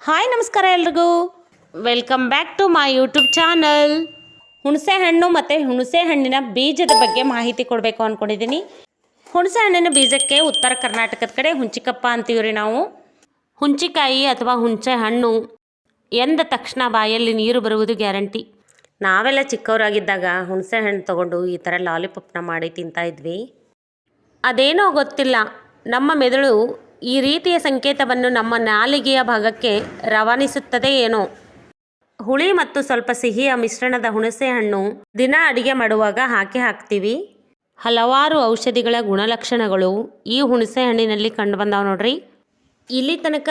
Hi ನಮಸ್ಕಾರ ಎಲ್ರಿಗೂ. Welcome back to my YouTube channel. ಹುಣಸೆ ಹಣ್ಣು ಮತ್ತು ಹುಣಸೆ ಹಣ್ಣಿನ ಬೀಜದ ಬಗ್ಗೆ ಮಾಹಿತಿ ಕೊಡಬೇಕು ಅಂದ್ಕೊಂಡಿದ್ದೀನಿ. ಹುಣಸೆ ಹಣ್ಣಿನ ಬೀಜಕ್ಕೆ ಉತ್ತರ ಕರ್ನಾಟಕದ ಕಡೆ ಹುಂಚಿಕಪ್ಪ ಅಂತೀವ್ರಿ ನಾವು. ಹುಂಚಿಕಾಯಿ ಅಥವಾ ಹುಣಸೆ ಹಣ್ಣು ಎಂದ ತಕ್ಷಣ ಬಾಯಲ್ಲಿ ನೀರು ಬರುವುದು ಗ್ಯಾರಂಟಿ. ನಾವೆಲ್ಲ ಚಿಕ್ಕವರಾಗಿದ್ದಾಗ ಹುಣಸೆ ಹಣ್ಣು ತೊಗೊಂಡು ಈ ಥರ ಲಾಲಿಪಾಪ್ನ ಮಾಡಿ ತಿಂತಾಯಿದ್ವಿ. ಅದೇನೋ ಗೊತ್ತಿಲ್ಲ, ನಮ್ಮ ಮೆದುಳು ಈ ರೀತಿಯ ಸಂಕೇತವನ್ನು ನಮ್ಮ ನಾಲಿಗೆಯ ಭಾಗಕ್ಕೆ ರವಾನಿಸುತ್ತದೆ ಏನೋ. ಹುಳಿ ಮತ್ತು ಸ್ವಲ್ಪ ಸಿಹಿಯ ಮಿಶ್ರಣದ ಹುಣಸೆ ಹಣ್ಣು ದಿನ ಅಡಿಗೆ ಮಾಡುವಾಗ ಹಾಕ್ತೀವಿ. ಹಲವಾರು ಔಷಧಿಗಳ ಗುಣಲಕ್ಷಣಗಳು ಈ ಹುಣಸೆ ಹಣ್ಣಿನಲ್ಲಿ ಕಂಡುಬಂದಾವ ನೋಡ್ರಿ. ಇಲ್ಲಿ ತನಕ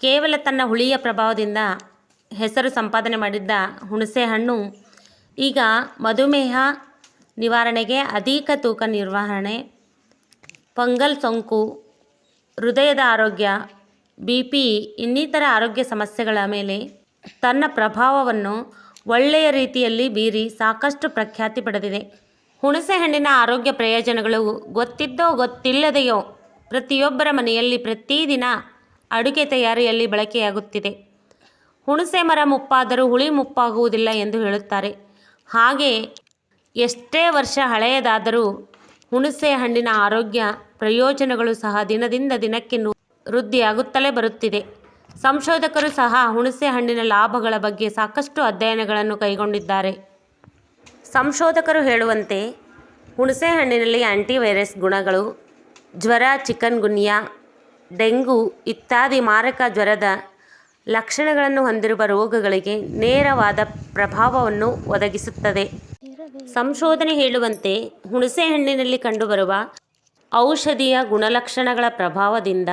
ಕೇವಲ ತನ್ನ ಹುಳಿಯ ಪ್ರಭಾವದಿಂದ ಹೆಸರು ಸಂಪಾದನೆ ಮಾಡಿದ್ದ ಹುಣಸೆ ಹಣ್ಣು ಈಗ ಮಧುಮೇಹ ನಿವಾರಣೆಗೆ, ಅಧಿಕ ತೂಕ ನಿರ್ವಹಣೆ, ಫಂಗಲ್ ಸೋಂಕು, ಹೃದಯದ ಆರೋಗ್ಯ, BP ಇನ್ನಿತರ ಆರೋಗ್ಯ ಸಮಸ್ಯೆಗಳ ಮೇಲೆ ತನ್ನ ಪ್ರಭಾವವನ್ನು ಒಳ್ಳೆಯ ರೀತಿಯಲ್ಲಿ ಬೀರಿ ಸಾಕಷ್ಟು ಪ್ರಖ್ಯಾತಿ ಪಡೆದಿದೆ. ಹುಣಸೆ ಹಣ್ಣಿನ ಆರೋಗ್ಯ ಪ್ರಯೋಜನಗಳು ಗೊತ್ತಿದ್ದೋ ಗೊತ್ತಿಲ್ಲದೆಯೋ ಪ್ರತಿಯೊಬ್ಬರ ಮನೆಯಲ್ಲಿ ಪ್ರತಿದಿನ ಅಡುಗೆ ತಯಾರಿಯಲ್ಲಿ ಬಳಕೆಯಾಗುತ್ತಿದೆ. ಹುಣಸೆ ಮರ ಮುಪ್ಪಾದರೂ ಹುಳಿ ಮುಪ್ಪಾಗುವುದಿಲ್ಲ ಎಂದು ಹೇಳುತ್ತಾರೆ. ಹಾಗೆ ಎಷ್ಟೇ ವರ್ಷ ಹಳೆಯದಾದರೂ ಹುಣಸೆ ಹಣ್ಣಿನ ಆರೋಗ್ಯ ಪ್ರಯೋಜನಗಳು ಸಹ ದಿನದಿಂದ ದಿನಕ್ಕೆ ವೃದ್ಧಿಯಾಗುತ್ತಲೇ ಬರುತ್ತಿದೆ. ಸಂಶೋಧಕರು ಸಹ ಹುಣಸೆ ಹಣ್ಣಿನ ಲಾಭಗಳ ಬಗ್ಗೆ ಸಾಕಷ್ಟು ಅಧ್ಯಯನಗಳನ್ನು ಕೈಗೊಂಡಿದ್ದಾರೆ. ಸಂಶೋಧಕರು ಹೇಳುವಂತೆ ಹುಣಸೆ ಹಣ್ಣಿನಲ್ಲಿ ಆ್ಯಂಟಿವೈರಸ್ ಗುಣಗಳು, ಜ್ವರ, ಚಿಕನ್ಗುನ್ಯಾ, ಡೆಂಗು ಇತ್ಯಾದಿ ಮಾರಕ ಜ್ವರದ ಲಕ್ಷಣಗಳನ್ನು ಹೊಂದಿರುವ ರೋಗಗಳಿಗೆ ನೇರವಾದ ಪ್ರಭಾವವನ್ನು ಒದಗಿಸುತ್ತದೆ. ಸಂಶೋಧನೆ ಹೇಳುವಂತೆ ಹುಣಸೆ ಹಣ್ಣಿನಲ್ಲಿ ಕಂಡುಬರುವ ಔಷಧೀಯ ಗುಣಲಕ್ಷಣಗಳ ಪ್ರಭಾವದಿಂದ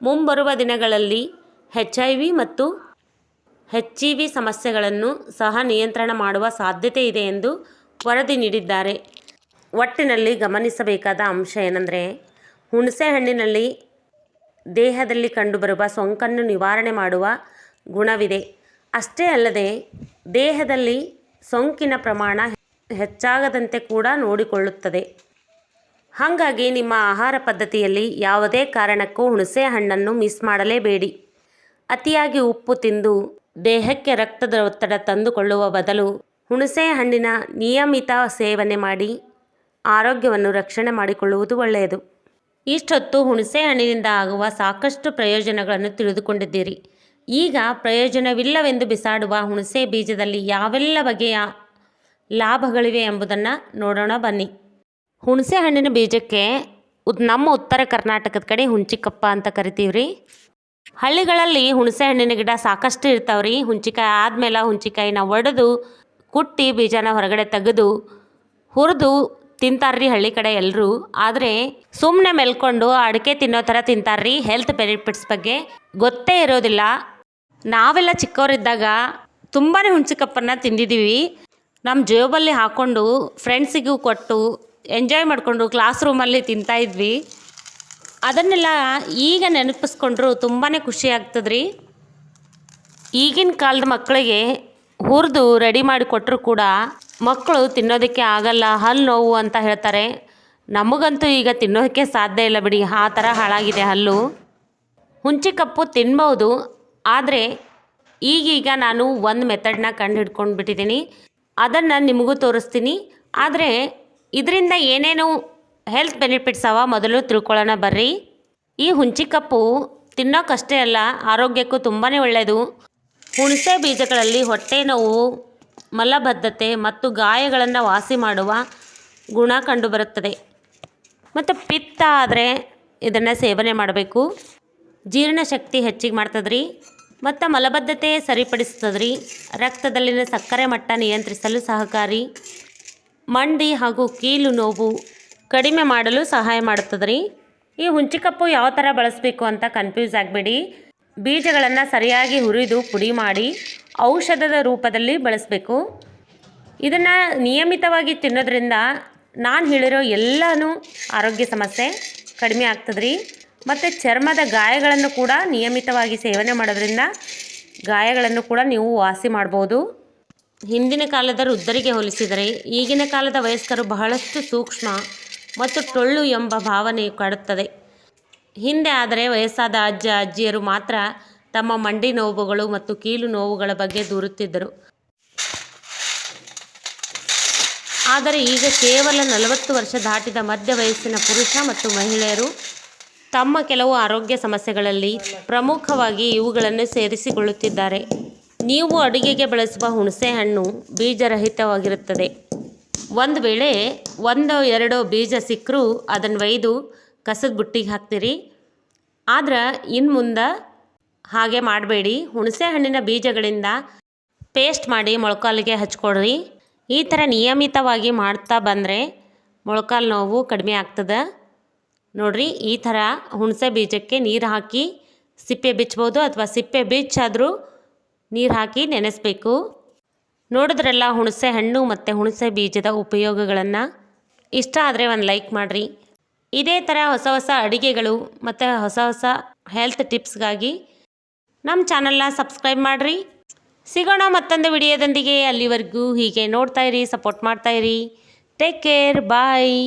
ಮುಂಬರುವ ದಿನಗಳಲ್ಲಿ HIV ಮತ್ತು HEV ಸಮಸ್ಯೆಗಳನ್ನು ಸಹ ನಿಯಂತ್ರಣ ಮಾಡುವ ಸಾಧ್ಯತೆ ಇದೆ ಎಂದು ವರದಿ ನೀಡಿದ್ದಾರೆ. ಒಟ್ಟಿನಲ್ಲಿ ಗಮನಿಸಬೇಕಾದ ಅಂಶ ಏನೆಂದರೆ, ಹುಣಸೆ ಹಣ್ಣಿನಲ್ಲಿ ದೇಹದಲ್ಲಿ ಕಂಡುಬರುವ ಸೋಂಕನ್ನು ನಿವಾರಣೆ ಮಾಡುವ ಗುಣವಿದೆ. ಅಷ್ಟೇ ಅಲ್ಲದೆ ದೇಹದಲ್ಲಿ ಸೋಂಕಿನ ಪ್ರಮಾಣ ಹೆಚ್ಚಾಗದಂತೆ ಕೂಡ ನೋಡಿಕೊಳ್ಳುತ್ತದೆ. ಹಾಗಾಗಿ ನಿಮ್ಮ ಆಹಾರ ಪದ್ಧತಿಯಲ್ಲಿ ಯಾವುದೇ ಕಾರಣಕ್ಕೂ ಹುಣಸೆ ಹಣ್ಣನ್ನು ಮಿಸ್ ಮಾಡಲೇಬೇಡಿ. ಅತಿಯಾಗಿ ಉಪ್ಪು ತಿಂದು ದೇಹಕ್ಕೆ ರಕ್ತದ ಒತ್ತಡ ತಂದುಕೊಳ್ಳುವ ಬದಲು ಹುಣಸೆ ಹಣ್ಣಿನ ನಿಯಮಿತ ಸೇವನೆ ಮಾಡಿ ಆರೋಗ್ಯವನ್ನು ರಕ್ಷಣೆ ಮಾಡಿಕೊಳ್ಳುವುದು ಒಳ್ಳೆಯದು. ಇಷ್ಟೊತ್ತು ಹುಣಸೆ ಹಣ್ಣಿನಿಂದ ಆಗುವ ಸಾಕಷ್ಟು ಪ್ರಯೋಜನಗಳನ್ನು ತಿಳಿದುಕೊಂಡಿದ್ದೀರಿ. ಈಗ ಪ್ರಯೋಜನವಿಲ್ಲವೆಂದು ಬಿಸಾಡುವ ಹುಣಸೆ ಬೀಜದಲ್ಲಿ ಯಾವೆಲ್ಲ ಬಗೆಯ ಲಾಭಗಳಿವೆ ಎಂಬುದನ್ನು ನೋಡೋಣ ಬನ್ನಿ. ಹುಣಸೆ ಹಣ್ಣಿನ ಬೀಜಕ್ಕೆ ನಮ್ಮ ಉತ್ತರ ಕರ್ನಾಟಕದ ಕಡೆ ಹುಂಚಿಕಪ್ಪ ಅಂತ ಕರಿತೀವ್ರಿ. ಹಳ್ಳಿಗಳಲ್ಲಿ ಹುಣಸೆ ಹಣ್ಣಿನ ಗಿಡ ಸಾಕಷ್ಟು ಇರ್ತಾವ್ರಿ. ಹುಂಚಿಕಾಯಿ ಆದಮೇಲೆ ಹುಂಚಿಕಾಯಿನ ಒಡೆದು ಕುಟ್ಟಿ ಬೀಜನ ಹೊರಗಡೆ ತೆಗೆದು ಹುರಿದು ತಿಂತಾರ್ರಿ ಹಳ್ಳಿ ಕಡೆ ಎಲ್ಲರೂ. ಆದರೆ ಸುಮ್ಮನೆ ಮೆಲ್ಕೊಂಡು ಅಡಿಕೆ ತಿನ್ನೋ ಥರ ತಿಂತಾರ್ರಿ. ಹೆಲ್ತ್ ಬೆನಿಫಿಟ್ಸ್ ಬಗ್ಗೆ ಗೊತ್ತೇ ಇರೋದಿಲ್ಲ. ನಾವೆಲ್ಲ ಚಿಕ್ಕವರಿದ್ದಾಗ ತುಂಬಾ ಹುಂಚಿಕಪ್ಪನ್ನು ತಿಂದಿದ್ದೀವಿ. ನಮ್ಮ ಜೇಬಲ್ಲಿ ಹಾಕ್ಕೊಂಡು ಫ್ರೆಂಡ್ಸಿಗೂ ಕೊಟ್ಟು ಎಂಜಾಯ್ ಮಾಡಿಕೊಂಡು ಕ್ಲಾಸ್ ರೂಮಲ್ಲಿ ತಿಂತಾಯಿದ್ವಿ. ಅದನ್ನೆಲ್ಲ ಈಗ ನೆನಪಿಸ್ಕೊಂಡ್ರು ತುಂಬಾ ಖುಷಿ ಆಗ್ತದ್ರಿ. ಈಗಿನ ಕಾಲದ ಮಕ್ಕಳಿಗೆ ಹುರಿದು ರೆಡಿ ಮಾಡಿ ಕೊಟ್ಟರು ಕೂಡ ಮಕ್ಕಳು ತಿನ್ನೋದಕ್ಕೆ ಆಗಲ್ಲ, ಹಲ್ಲು ನೋವು ಅಂತ ಹೇಳ್ತಾರೆ. ನಮಗಂತೂ ಈಗ ತಿನ್ನೋದಕ್ಕೆ ಸಾಧ್ಯ ಇಲ್ಲ ಬಿಡಿ, ಆ ಥರ ಹಾಳಾಗಿದೆ ಹಲ್ಲು. ಹುಂಚಿಕಪ್ಪು ತಿನ್ಬೋದು, ಆದರೆ ಈಗೀಗ ನಾನು ಒಂದು ಮೆಥಡ್ನ ಕಂಡು ಹಿಡ್ಕೊಂಡು ಬಿಟ್ಟಿದ್ದೀನಿ. ಅದನ್ನು ನಿಮಗೂ ತೋರಿಸ್ತೀನಿ. ಆದರೆ ಇದರಿಂದ ಏನೇನು ಹೆಲ್ತ್ ಬೆನಿಫಿಟ್ಸ್ ಅವ ಮೊದಲು ತಿಳ್ಕೊಳ್ಳೋಣ ಬರ್ರಿ. ಈ ಹುಂಚಿಕಪ್ಪು ತಿನ್ನೋಕ್ಕಷ್ಟೇ ಅಲ್ಲ, ಆರೋಗ್ಯಕ್ಕೂ ತುಂಬಾ ಒಳ್ಳೆಯದು. ಹುಣಸೆ ಬೀಜಗಳಲ್ಲಿ ಹೊಟ್ಟೆ ನೋವು, ಮಲಬದ್ಧತೆ ಮತ್ತು ಗಾಯಗಳನ್ನು ವಾಸಿ ಮಾಡುವ ಗುಣ ಕಂಡುಬರುತ್ತದೆ. ಮತ್ತು ಪಿತ್ತ ಆದರೆ ಇದನ್ನು ಸೇವನೆ ಮಾಡಬೇಕು. ಜೀರ್ಣಶಕ್ತಿ ಹೆಚ್ಚಿಗೆ ಮಾಡ್ತದ್ರಿ ಮತ್ತು ಮಲಬದ್ಧತೆ ಸರಿಪಡಿಸ್ತದ್ರಿ. ರಕ್ತದಲ್ಲಿನ ಸಕ್ಕರೆ ಮಟ್ಟ ನಿಯಂತ್ರಿಸಲು ಸಹಕಾರಿ. ಮಂಡಿ ಹಾಗೂ ಕೀಲು ನೋವು ಕಡಿಮೆ ಮಾಡಲು ಸಹಾಯ ಮಾಡುತ್ತದೆ. ಈ ಹುಂಚಿಕಪ್ಪು ಯಾವ ಥರ ಬಳಸಬೇಕು ಅಂತ ಕನ್ಫ್ಯೂಸ್ ಆಗಬೇಡಿ. ಬೀಜಗಳನ್ನು ಸರಿಯಾಗಿ ಹುರಿದು ಪುಡಿ ಮಾಡಿ ಔಷಧದ ರೂಪದಲ್ಲಿ ಬಳಸಬೇಕು. ಇದನ್ನು ನಿಯಮಿತವಾಗಿ ತಿನ್ನೋದ್ರಿಂದ ನಾನು ಹೇಳಿರೋ ಎಲ್ಲನೂ ಆರೋಗ್ಯ ಸಮಸ್ಯೆ ಕಡಿಮೆ ಆಗ್ತದ್ರಿ. ಮತ್ತು ಚರ್ಮದ ಗಾಯಗಳನ್ನು ಕೂಡ ನಿಯಮಿತವಾಗಿ ಸೇವನೆ ಮಾಡೋದ್ರಿಂದ ಗಾಯಗಳನ್ನು ಕೂಡ ನೀವು ವಾಸಿ ಮಾಡ್ಬೋದು. ಹಿಂದಿನ ಕಾಲದ ವೃದ್ಧರಿಗೆ ಹೋಲಿಸಿದರೆ ಈಗಿನ ಕಾಲದ ವಯಸ್ಕರು ಬಹಳಷ್ಟು ಸೂಕ್ಷ್ಮ ಮತ್ತು ಟೊಳ್ಳು ಎಂಬ ಭಾವನೆ ಕಾಡುತ್ತದೆ. ಹಿಂದೆ ಆದರೆ ವಯಸ್ಸಾದ ಅಜ್ಜ ಅಜ್ಜಿಯರು ಮಾತ್ರ ತಮ್ಮ ಮಂಡಿ ನೋವುಗಳು ಮತ್ತು ಕೀಲು ನೋವುಗಳ ಬಗ್ಗೆ ದೂರುತ್ತಿದ್ದರು. ಆದರೆ ಈಗ ಕೇವಲ 40 ವರ್ಷ ದಾಟಿದ ಮಧ್ಯ ವಯಸ್ಸಿನ ಪುರುಷ ಮತ್ತು ಮಹಿಳೆಯರು ತಮ್ಮ ಕೆಲವು ಆರೋಗ್ಯ ಸಮಸ್ಯೆಗಳಲ್ಲಿ ಪ್ರಮುಖವಾಗಿ ಇವುಗಳನ್ನು ಸೇರಿಸಿಕೊಳ್ಳುತ್ತಿದ್ದಾರೆ. ನೀವು ಅಡುಗೆಗೆ ಬಳಸುವ ಹುಣಸೆಹಣ್ಣು ಬೀಜರಹಿತವಾಗಿರುತ್ತದೆ. ಒಂದು ವೇಳೆ 1-2 ಬೀಜ ಸಿಕ್ಕರೂ ಅದನ್ನು ಒಯ್ದು ಕಸದ ಬುಟ್ಟಿಗೆ ಹಾಕ್ತೀರಿ. ಆದ್ರೆ ಇನ್ನು ಮುಂದೆ ಹಾಗೆ ಮಾಡಬೇಡಿ. ಹುಣಸೆ ಹಣ್ಣಿನ ಬೀಜಗಳಿಂದ ಪೇಸ್ಟ್ ಮಾಡಿ ಮೊಳಕಾಲಿಗೆ ಹಚ್ಕೊಡ್ರಿ. ಈ ಥರ ನಿಯಮಿತವಾಗಿ ಮಾಡ್ತಾ ಬಂದರೆ ಮೊಳಕಾಲು ನೋವು ಕಡಿಮೆ ಆಗ್ತದೆ. ನೋಡಿರಿ, ಈ ಥರ ಹುಣಸೆ ಬೀಜಕ್ಕೆ ನೀರು ಹಾಕಿ ಸಿಪ್ಪೆ ಬಿಚ್ಬೋದು, ಅಥವಾ ಸಿಪ್ಪೆ ಬಿಚ್ಚಾದರೂ ನೀರು ಹಾಕಿ ನೆನೆಸಬೇಕು. ನೋಡಿದ್ರಲ್ಲ ಹುಣಸೆ ಹಣ್ಣು ಮತ್ತು ಹುಣಸೆ ಬೀಜದ ಉಪಯೋಗಗಳನ್ನು. ಇಷ್ಟ ಆದರೆ ಒಂದು ಲೈಕ್ ಮಾಡಿರಿ. ಇದೇ ಥರ ಹೊಸ ಹೊಸ ಅಡುಗೆಗಳು ಮತ್ತು ಹೊಸ ಹೊಸ ಹೆಲ್ತ್ ಟಿಪ್ಸ್ಗಾಗಿ ನಮ್ಮ ಚಾನಲ್ನ ಸಬ್ಸ್ಕ್ರೈಬ್ ಮಾಡಿರಿ. ಸಿಗೋಣ ಮತ್ತೊಂದು ವಿಡಿಯೋದೊಂದಿಗೆ. ಅಲ್ಲಿವರೆಗೂ ಹೀಗೆ ನೋಡ್ತಾಯಿರಿ, ಸಪೋರ್ಟ್ ಮಾಡ್ತಾಯಿರಿ. ಟೇಕ್ ಕೇರ್, ಬಾಯ್.